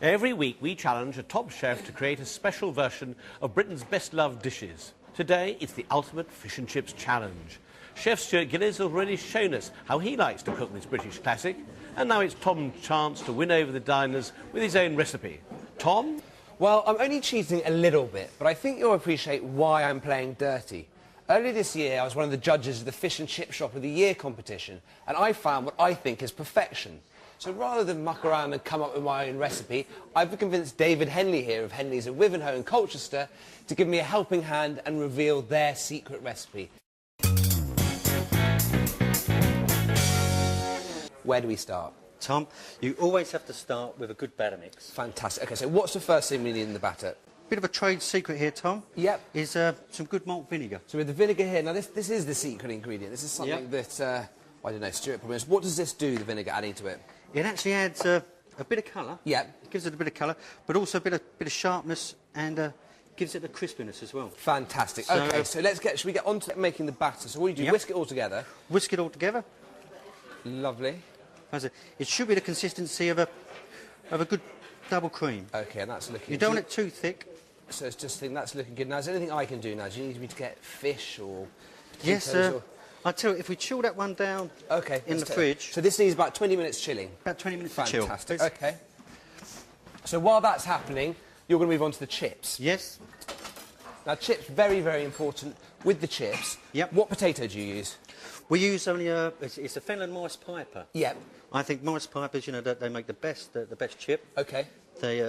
Every week we challenge a top chef to create a special version of Britain's best-loved dishes. Today it's the ultimate fish and chips challenge. Chef Stuart Gillies has already shown us how he likes to cook this British classic, and now it's Tom's chance to win over the diners with his own recipe. Tom? Well, I'm only cheating a little bit, but I think you'll appreciate why I'm playing dirty. Earlier this year, I was one of the judges of the Fish and Chip Shop of the Year competition, and I found what I think is perfection. So rather than muck around and come up with my own recipe, I've convinced David Henley here of Henley's in Wivenhoe in Colchester to give me a helping hand and reveal their secret recipe. Where do we start? Tom, you always have to start with a good batter mix. Fantastic. OK, so what's the first thing we need in the batter? Bit of a trade secret here, Tom. Yep. Is some good malt vinegar. So with the vinegar here, now this is the secret ingredient. This is something that, I don't know, Stuart probably knows. What does this do, the vinegar adding to it? It actually adds a bit of colour. Yeah. It gives it a bit of colour, but also a bit of sharpness and gives it a crispiness as well. Fantastic. So, OK, so should we get on to making the batter? So what do you do? Whisk it all together? Whisk it all together. Lovely. It should be the consistency of a good double cream. OK, and that's looking... You don't want it too thick. So it's just think that's looking good. Now, is there anything I can do now? Do you need me to get fish or Yes, or... I'll tell you, if we chill that one down in the fridge... So this needs about 20 minutes chilling? About 20 minutes to chill. Fantastic. OK. So while that's happening, you're going to move on to the chips. Yes. Now, chips, very, very important. With the chips, yep. What potato do you use? We use only it's a Fenland Morris Piper. Yep. I think Morris Pipers, you know, they make the best chip. OK. They,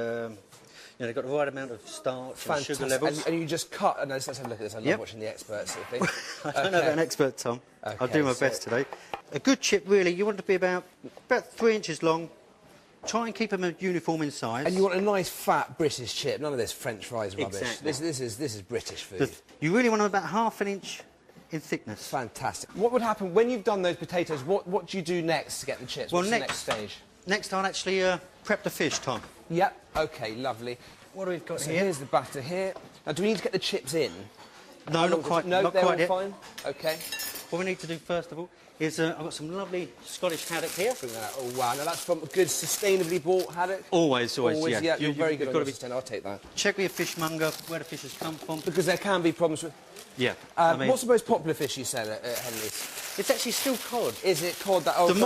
you know, they've got the right amount of starch and sugar levels. And you just cut... And let's have a look at this. I love watching the experts sort of thing. I don't know about an expert, Tom. Okay, I'll do my best today. A good chip, really, you want it to be about 3 inches long. Try and keep them uniform in size. And you want a nice, fat British chip. None of this French fries rubbish. Exactly. This is British food. You really want them about ½ an inch in thickness. Fantastic. What would happen when you've done those potatoes? What do you do next to get the chips? Well, What's the next stage? Next, I'll actually prep the fish, Tom. Yep. OK, lovely. What do we've got so here? Here's the batter here. Now, do we need to get the chips in? No, not quite. No, not they're quite all fine? OK. What we need to do, first of all, is I've got some lovely Scottish haddock here. Bring that out. Oh, wow. Now, that's from a good, sustainably bought haddock? Always, yeah. You're very good on your I'll take that. Check with your fishmonger where the fish has come from. Because there can be problems with... Yeah. What's the most popular fish you sell at Henley's? It's actually still cod. Is it cod? That old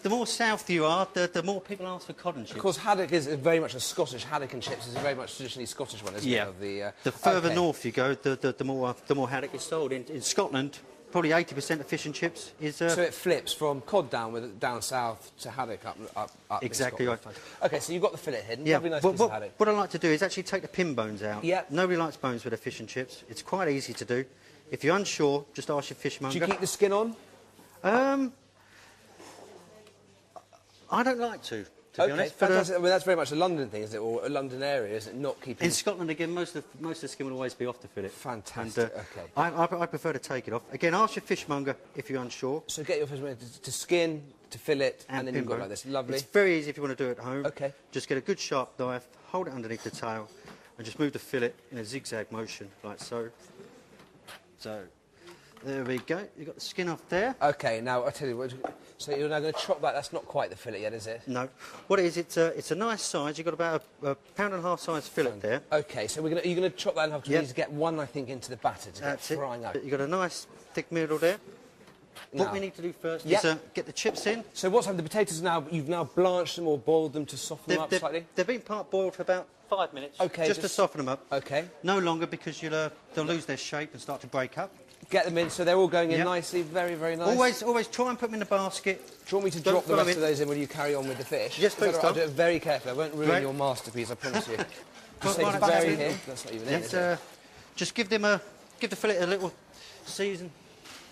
the more south you are, the more people ask for cod and chips. Of course, haddock is very much a Scottish. Haddock and chips is a very much traditionally Scottish one, isn't it? Yeah. The further north you go, the more haddock is sold. In Scotland, probably 80% of fish and chips is... So it flips from cod down south to haddock up exactly right. OK, so you've got the fillet hidden. Yeah. Lovely nice piece of haddock. What I like to do is actually take the pin bones out. Yeah. Nobody likes bones with their fish and chips. It's quite easy to do. If you're unsure, just ask your fishmonger. Do you keep the skin on? I don't like to be honest. Fantastic. I mean, that's very much a London thing, isn't it? Or a London area, isn't it? Not keeping... In Scotland, again, most of the skin will always be off the fillet. Fantastic, OK. I prefer to take it off. Again, ask your fishmonger if you're unsure. So get your fishmonger to skin, to fillet, and then you've got like this. Lovely. It's very easy if you want to do it at home. OK. Just get a good sharp knife, hold it underneath the tail, and just move the fillet in a zigzag motion, like so. So... there we go. You've got the skin off there. OK, now, I'll tell you what... So you're now going to chop that. That's not quite the fillet yet, is it? No. What it is, it's a nice size. You've got about a £1.5 size fillet there. OK, so you're going to chop that in half because we need to get one, I think, into the batter to get frying up. You've got a nice thick middle there. What we need to do first is get the chips in. So what's happened? The potatoes you've now blanched them or boiled them to soften them up slightly? They've been part boiled for about 5 minutes. OK. Just to soften them up. OK. No longer because they'll lose their shape and start to break up. Get them in, so they're all going in nicely, very, very nice. Always try and put them in the basket. Do you want me to drop the rest of those in when you carry on with the fish? Yes, please, I'll do it very carefully. I won't ruin your masterpiece, I promise you. Just take very here. That's not even it, is it? Just give the fillet a little season.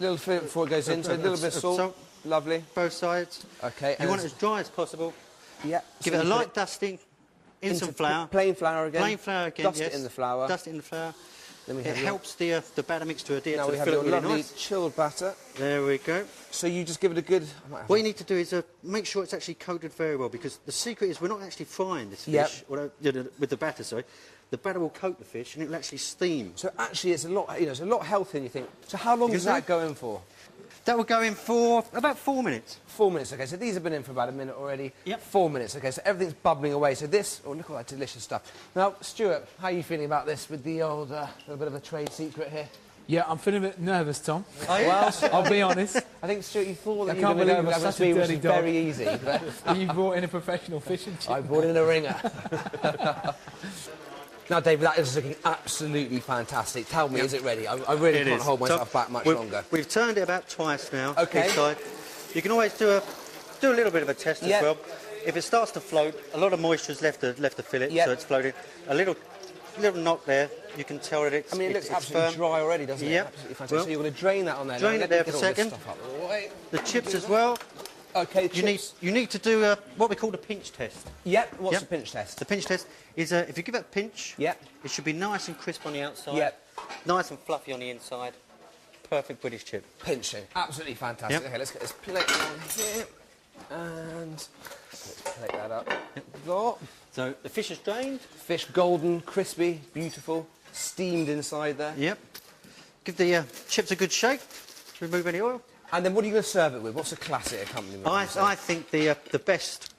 Little fillet before it goes in, so a little bit of salt. Lovely. Both sides. OK. You want it as dry as possible. Yeah. Give it a light dusting in some flour. Plain flour again? Plain flour again, Dust it in the flour. Dust it in the flour. Then it helps the batter mix to adhere now to the fillet. Now we have your lovely chilled batter. There we go. So you just give it a good... What you need to do is make sure it's actually coated very well, because the secret is we're not actually frying this fish with the batter, sorry. The batter will coat the fish and it will actually steam. So actually it's a lot, it's a lot healthier than you think. So how long does that go in for? That will go in for about 4 minutes. 4 minutes, OK, so these have been in for about a minute already. Yep. 4 minutes, OK, so everything's bubbling away. So this, oh, look at all that delicious stuff. Now, Stuart, how are you feeling about this with the old, little bit of a trade secret here? Yeah, I'm feeling a bit nervous, Tom. Oh, yeah? Well, I'll be honest. I think, Stuart, you thought that I you were can't going to believe go I'm with such a which dirty is dog. very easy. But You brought in a professional fish and chip. I brought in a ringer. Now, David, that is looking absolutely fantastic. Tell me, is it ready? I really It can't is. hold myself So back much we've- longer. We've turned it about twice now. OK. Each side. You can always do a little bit of a test Yep. as well. If it starts to float, a lot of moisture's left the fillet, Yep. so it's floating. A little knock there, you can tell that it's. I mean, it looks it's absolutely firm. dry already, doesn't it? Yep. Absolutely fantastic. Well, so you're going to drain that on there. drain now. it Let there me for get a all this second. stuff out of the way. The chips as well. OK, chips. You need to do what we call the pinch test. Yep, what's Yep. the pinch test? The pinch test is if you give it a pinch, Yep. it should be nice and crisp on the outside, Yep. nice and fluffy on the inside. Perfect British chip. Pinching. Absolutely fantastic. Yep. OK, let's get this plate on here. And let's plate that up. Got So the fish is drained. fish golden, crispy, beautiful, steamed inside there. Yep. Give the chips a good shake to remove any oil. And then what are you going to serve it with? What's a classic accompaniment? I would you say? think the best,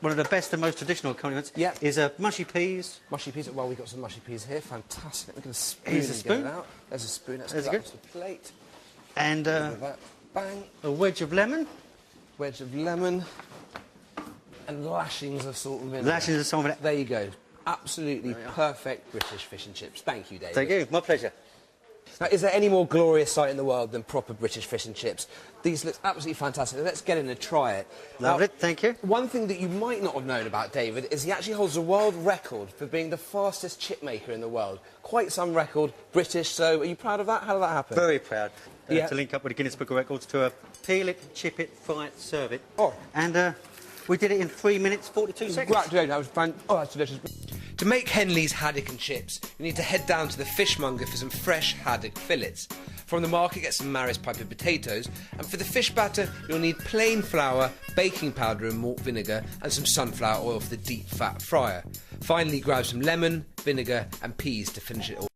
one of the best and most traditional accompaniments Yep. is mushy peas. Mushy peas. Well, we've got some mushy peas here. Fantastic. We're going to spoon Here's a and spoon. get it out. There's a spoon. Let's There's get a that good. onto the plate. And With that. Bang. a wedge of lemon. Wedge of lemon. And lashings of salt and vinegar. Lashings of salt and vinegar. There you go. Absolutely perfect British fish and chips. Thank you, David. Thank you. My pleasure. Now, is there any more glorious sight in the world than proper British fish and chips? These look absolutely fantastic. Let's get in and try it. Lovely. Now, Thank you. one thing that you might not have known about David is he actually holds a world record for being the fastest chip maker in the world. Quite some record, British, so are you proud of that? How did that happen? Very proud Yeah. to link up with the Guinness Book of Records to peel it, chip it, fry it, serve it. Oh. And we did it in 3 minutes 42 seconds. Right, David, that was oh, that's delicious. To make Henley's haddock and chips, you need to head down to the fishmonger for some fresh haddock fillets. From the market, get some Maris piping potatoes, and for the fish batter, you'll need plain flour, baking powder and malt vinegar, and some sunflower oil for the deep fat fryer. Finally, grab some lemon, vinegar and peas to finish it all.